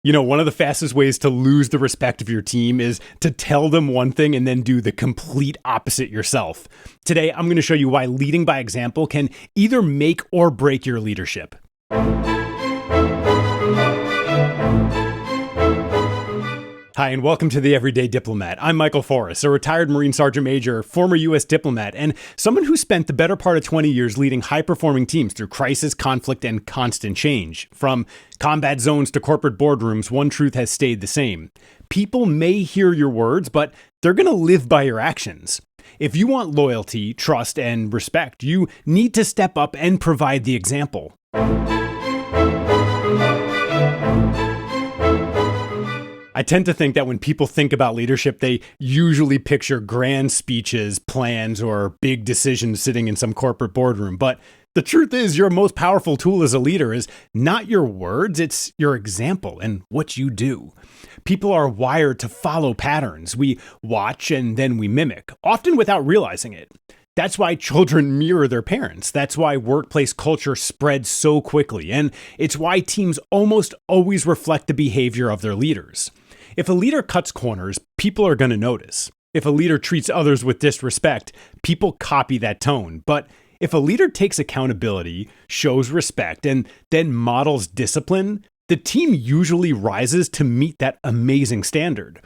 One of the fastest ways to lose the respect of your team is to tell them one thing and then do the complete opposite yourself. Today, I'm going to show you why leading by example can either make or break your leadership. Hi, and welcome to the Everyday Diplomat. I'm Michael Forras, a retired Marine Sergeant Major, former U.S. diplomat, and someone who spent the better part of 20 years leading high-performing teams through crisis, conflict, and constant change. From combat zones to corporate boardrooms, one truth has stayed the same. People may hear your words, but they're going to live by your actions. If you want loyalty, trust, and respect, you need to step up and provide the example. I tend to think that when people think about leadership, they usually picture grand speeches, plans, or big decisions sitting in some corporate boardroom. But the truth is, your most powerful tool as a leader is not your words, it's your example and what you do. People are wired to follow patterns. We watch and then we mimic, often without realizing it. That's why children mirror their parents. That's why workplace culture spreads so quickly. And it's why teams almost always reflect the behavior of their leaders. If a leader cuts corners, people are going to notice. If a leader treats others with disrespect, people copy that tone. But if a leader takes accountability, shows respect, and then models discipline, the team usually rises to meet that amazing standard.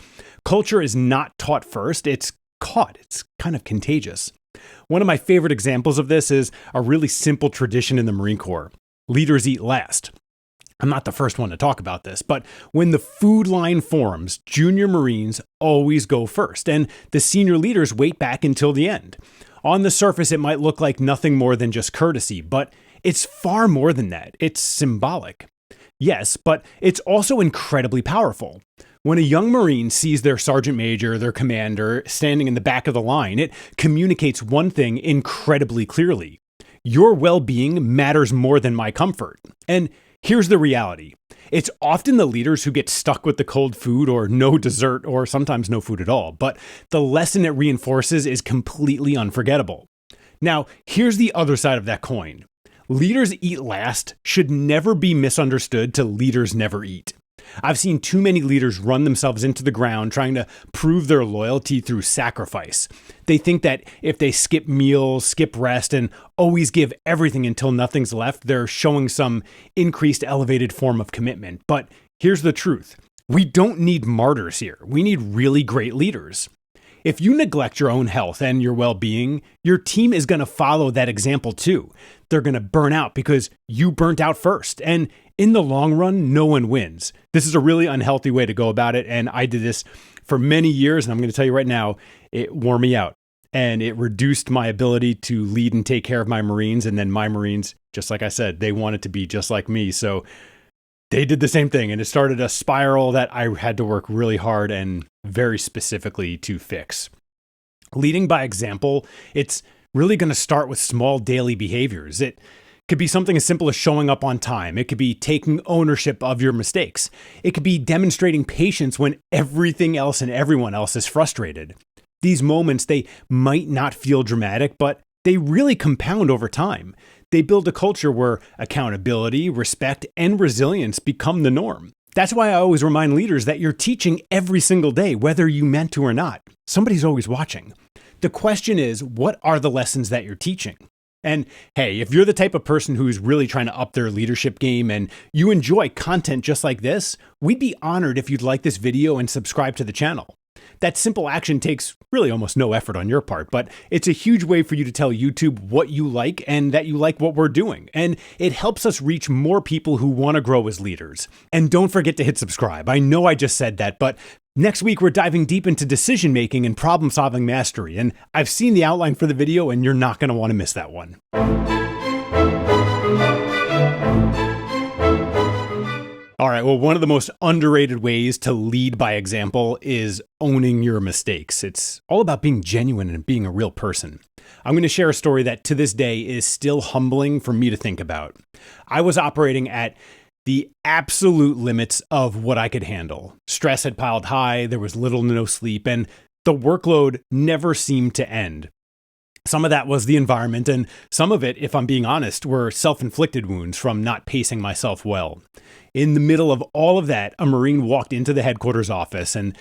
Culture is not taught first, it's caught. It's kind of contagious. One of my favorite examples of this is a really simple tradition in the Marine Corps. Leaders eat last. I'm not the first one to talk about this, but when the food line forms, junior Marines always go first, and the senior leaders wait back until the end. On the surface, it might look like nothing more than just courtesy, but it's far more than that. It's symbolic. Yes, but it's also incredibly powerful. When a young Marine sees their sergeant major, their commander, standing in the back of the line, it communicates one thing incredibly clearly. Your well-being matters more than my comfort. And here's the reality. It's often the leaders who get stuck with the cold food or no dessert or sometimes no food at all, but the lesson it reinforces is completely unforgettable. Now, here's the other side of that coin. Leaders eat last should never be misunderstood to leaders never eat. I've seen too many leaders run themselves into the ground trying to prove their loyalty through sacrifice. They think that if they skip meals, skip rest, and always give everything until nothing's left, they're showing some increased elevated form of commitment. But here's the truth. We don't need martyrs here. We need really great leaders. If you neglect your own health and your well-being, your team is going to follow that example too. They're going to burn out because you burnt out first. And in the long run, no one wins. This is a really unhealthy way to go about it. And I did this for many years. And I'm going to tell you right now, it wore me out. And it reduced my ability to lead and take care of my Marines. And then my Marines, just like I said, they wanted to be just like me. So they did the same thing. And it started a spiral that I had to work really hard and very specifically to fix. Leading by example, it's really going to start with small daily behaviors. It could be something as simple as showing up on time. It could be taking ownership of your mistakes. It could be demonstrating patience when everything else and everyone else is frustrated. These moments, they might not feel dramatic, but they really compound over time. They build a culture where accountability, respect, and resilience become the norm. That's why I always remind leaders that you're teaching every single day, whether you meant to or not. Somebody's always watching. The question is, what are the lessons that you're teaching? And hey, if you're the type of person who's really trying to up their leadership game and you enjoy content just like this, we'd be honored if you'd like this video and subscribe to the channel. That simple action takes really almost no effort on your part, but it's a huge way for you to tell YouTube what you like and that you like what we're doing. And it helps us reach more people who want to grow as leaders. And don't forget to hit subscribe. I know I just said that, but next week we're diving deep into decision-making and problem-solving mastery. And I've seen the outline for the video and you're not going to want to miss that one. All right, well, one of the most underrated ways to lead by example is owning your mistakes. It's all about being genuine and being a real person. I'm going to share a story that to this day is still humbling for me to think about. I was operating at the absolute limits of what I could handle. Stress had piled high, there was little to no sleep, and the workload never seemed to end. Some of that was the environment, and some of it, if I'm being honest, were self-inflicted wounds from not pacing myself well. In the middle of all of that, a Marine walked into the headquarters office, and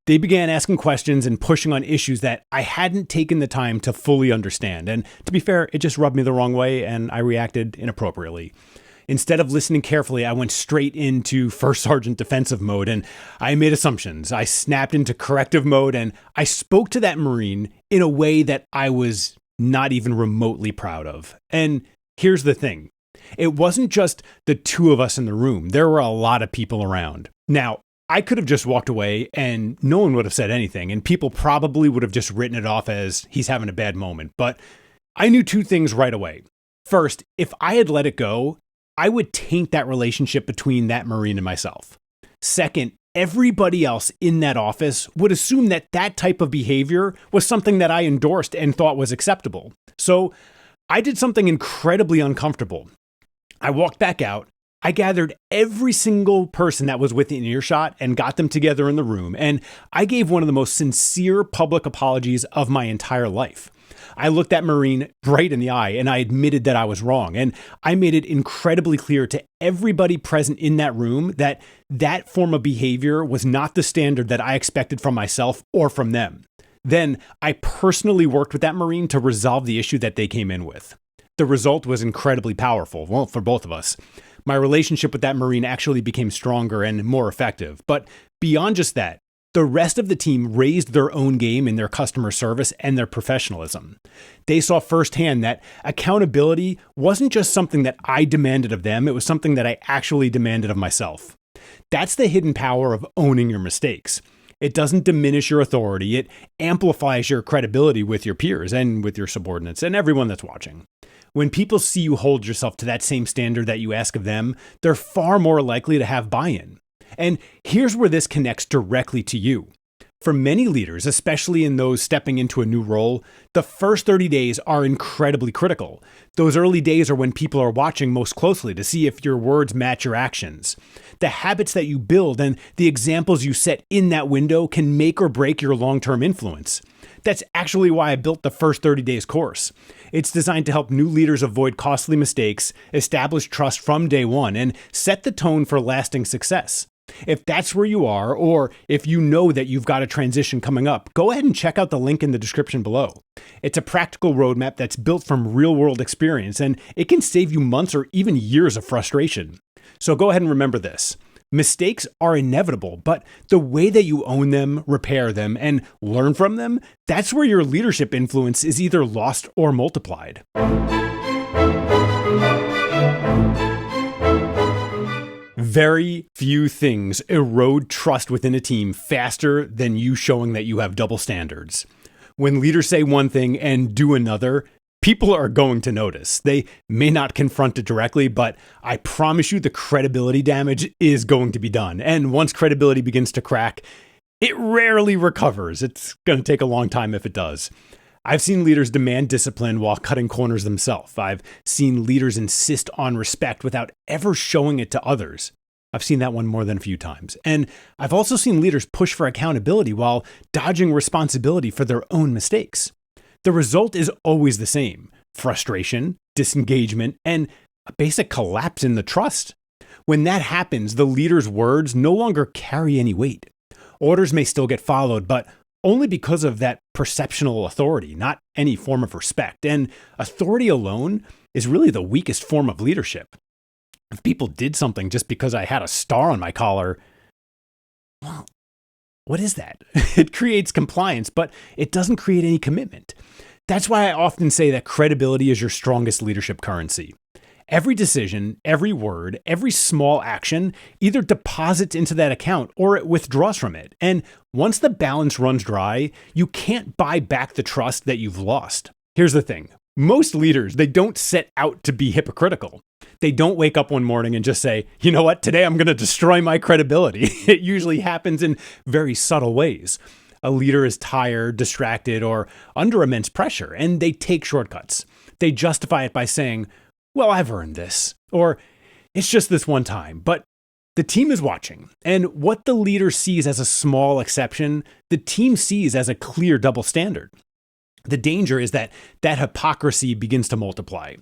they began asking questions and pushing on issues that I hadn't taken the time to fully understand. And to be fair, it just rubbed me the wrong way, and I reacted inappropriately. Instead of listening carefully, I went straight into First Sergeant defensive mode, and I made assumptions. I snapped into corrective mode, and I spoke to that Marine in a way that I was not even remotely proud of. And here's the thing. It wasn't just the two of us in the room. There were a lot of people around. Now, I could have just walked away and no one would have said anything, and people probably would have just written it off as he's having a bad moment. But I knew two things right away. First, if I had let it go, I would taint that relationship between that Marine and myself. Second, everybody else in that office would assume that that type of behavior was something that I endorsed and thought was acceptable. So I did something incredibly uncomfortable. I walked back out. I gathered every single person that was within earshot and got them together in the room. And I gave one of the most sincere public apologies of my entire life. I looked that Marine right in the eye and I admitted that I was wrong. And I made it incredibly clear to everybody present in that room that that form of behavior was not the standard that I expected from myself or from them. Then I personally worked with that Marine to resolve the issue that they came in with. The result was incredibly powerful, well, for both of us. My relationship with that Marine actually became stronger and more effective. But beyond just that, the rest of the team raised their own game in their customer service and their professionalism. They saw firsthand that accountability wasn't just something that I demanded of them, it was something that I actually demanded of myself. That's the hidden power of owning your mistakes. It doesn't diminish your authority, it amplifies your credibility with your peers and with your subordinates and everyone that's watching. When people see you hold yourself to that same standard that you ask of them, they're far more likely to have buy-in. And here's where this connects directly to you. For many leaders, especially in those stepping into a new role, the first 30 days are incredibly critical. Those early days are when people are watching most closely to see if your words match your actions. The habits that you build and the examples you set in that window can make or break your long-term influence. That's actually why I built the First 30 Days course. It's designed to help new leaders avoid costly mistakes, establish trust from day one, and set the tone for lasting success. If that's where you are, or if you know that you've got a transition coming up, go ahead and check out the link in the description below. It's a practical roadmap that's built from real-world experience, and it can save you months or even years of frustration. So go ahead and remember this. Mistakes are inevitable, but the way that you own them, repair them, and learn from them, that's where your leadership influence is either lost or multiplied. Very few things erode trust within a team faster than you showing that you have double standards. When leaders say one thing and do another, people are going to notice. They may not confront it directly, but I promise you the credibility damage is going to be done. And once credibility begins to crack, it rarely recovers. It's going to take a long time if it does. I've seen leaders demand discipline while cutting corners themselves. I've seen leaders insist on respect without ever showing it to others. I've seen that one more than a few times. And I've also seen leaders push for accountability while dodging responsibility for their own mistakes. The result is always the same: frustration, disengagement, and a basic collapse in the trust. When that happens, the leader's words no longer carry any weight. Orders may still get followed, but only because of that perceptional authority, not any form of respect. And authority alone is really the weakest form of leadership. If people did something just because I had a star on my collar, well, what is that? It creates compliance, but it doesn't create any commitment. That's why I often say that credibility is your strongest leadership currency. Every decision, every word, every small action either deposits into that account or it withdraws from it. And once the balance runs dry, you can't buy back the trust that you've lost. Here's the thing. Most leaders, they don't set out to be hypocritical. They don't wake up one morning and just say, you know what, today I'm going to destroy my credibility. It usually happens in very subtle ways. A leader is tired, distracted, or under immense pressure, and they take shortcuts. They justify it by saying, well, I've earned this, or it's just this one time. But the team is watching, and what the leader sees as a small exception, the team sees as a clear double standard. The danger is that hypocrisy begins to multiply.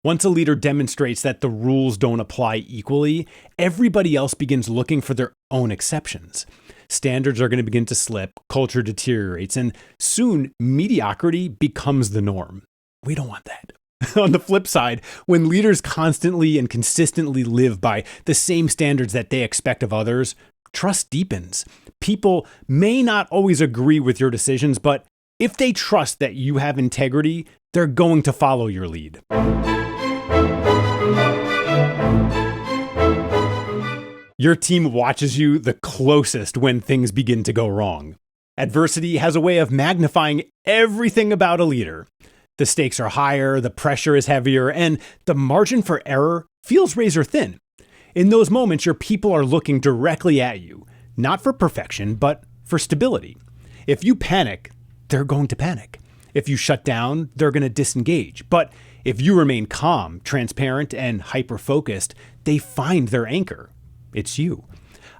Once a leader demonstrates that the rules don't apply equally, everybody else begins looking for their own exceptions. Standards are going to begin to slip, culture deteriorates, and soon mediocrity becomes the norm. We don't want that. On the flip side, when leaders constantly and consistently live by the same standards that they expect of others, trust deepens. People may not always agree with your decisions, but if they trust that you have integrity, they're going to follow your lead. Your team watches you the closest when things begin to go wrong. Adversity has a way of magnifying everything about a leader. The stakes are higher, the pressure is heavier, and the margin for error feels razor thin. In those moments, your people are looking directly at you, not for perfection, but for stability. If you panic, they're going to panic. If you shut down, they're going to disengage. But if you remain calm, transparent, and hyper-focused, they find their anchor. It's you.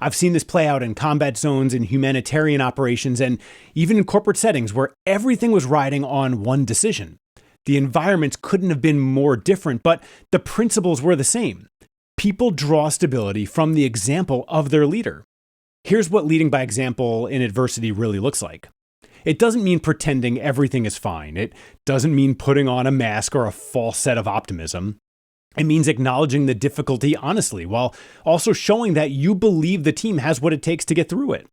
I've seen this play out in combat zones, in humanitarian operations, and even in corporate settings where everything was riding on one decision. The environments couldn't have been more different, but the principles were the same. People draw stability from the example of their leader. Here's what leading by example in adversity really looks like. It doesn't mean pretending everything is fine. It doesn't mean putting on a mask or a false set of optimism. It means acknowledging the difficulty honestly, while also showing that you believe the team has what it takes to get through it.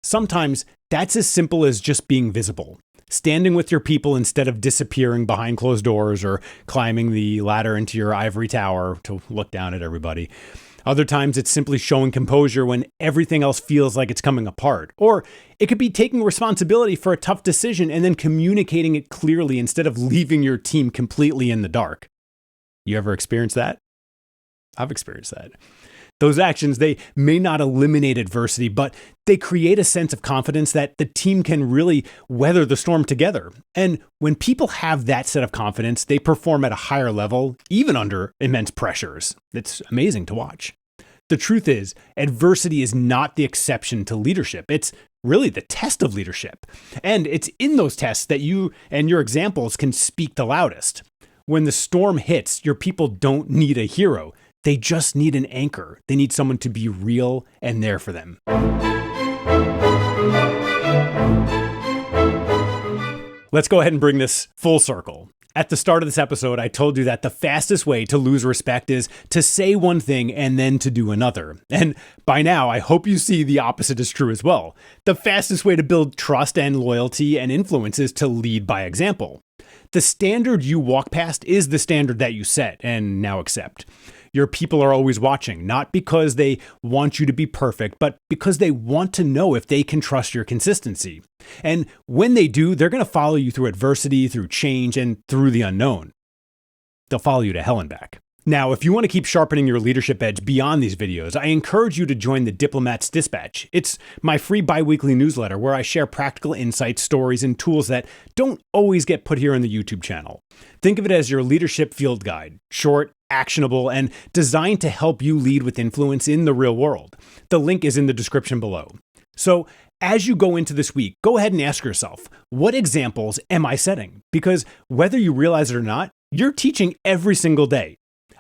Sometimes that's as simple as just being visible, standing with your people instead of disappearing behind closed doors or climbing the ladder into your ivory tower to look down at everybody. Other times it's simply showing composure when everything else feels like it's coming apart. Or it could be taking responsibility for a tough decision and then communicating it clearly instead of leaving your team completely in the dark. You ever experienced that? I've experienced that. Those actions, they may not eliminate adversity, but they create a sense of confidence that the team can really weather the storm together. And when people have that set of confidence, they perform at a higher level, even under immense pressures. It's amazing to watch. The truth is, adversity is not the exception to leadership. It's really the test of leadership. And it's in those tests that you and your examples can speak the loudest. When the storm hits, your people don't need a hero. They just need an anchor. They need someone to be real and there for them. Let's go ahead and bring this full circle. At the start of this episode, I told you that the fastest way to lose respect is to say one thing and then to do another. And by now, I hope you see the opposite is true as well. The fastest way to build trust and loyalty and influence is to lead by example. The standard you walk past is the standard that you set and now accept. Your people are always watching, not because they want you to be perfect, but because they want to know if they can trust your consistency. And when they do, they're going to follow you through adversity, through change, and through the unknown. They'll follow you to hell and back. Now, if you want to keep sharpening your leadership edge beyond these videos, I encourage you to join the Diplomat's Dispatch. It's my free bi-weekly newsletter where I share practical insights, stories, and tools that don't always get put here on the YouTube channel. Think of it as your leadership field guide, short, actionable, and designed to help you lead with influence in the real world. The link is in the description below. So, as you go into this week, go ahead and ask yourself, what examples am I setting? Because whether you realize it or not, you're teaching every single day.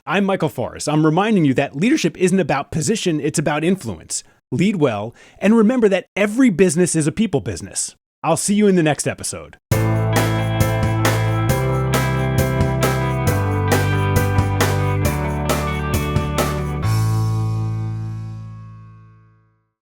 I'm Michael Forras. I'm reminding you that leadership isn't about position, it's about influence. Lead well, and remember that every business is a people business. I'll see you in the next episode.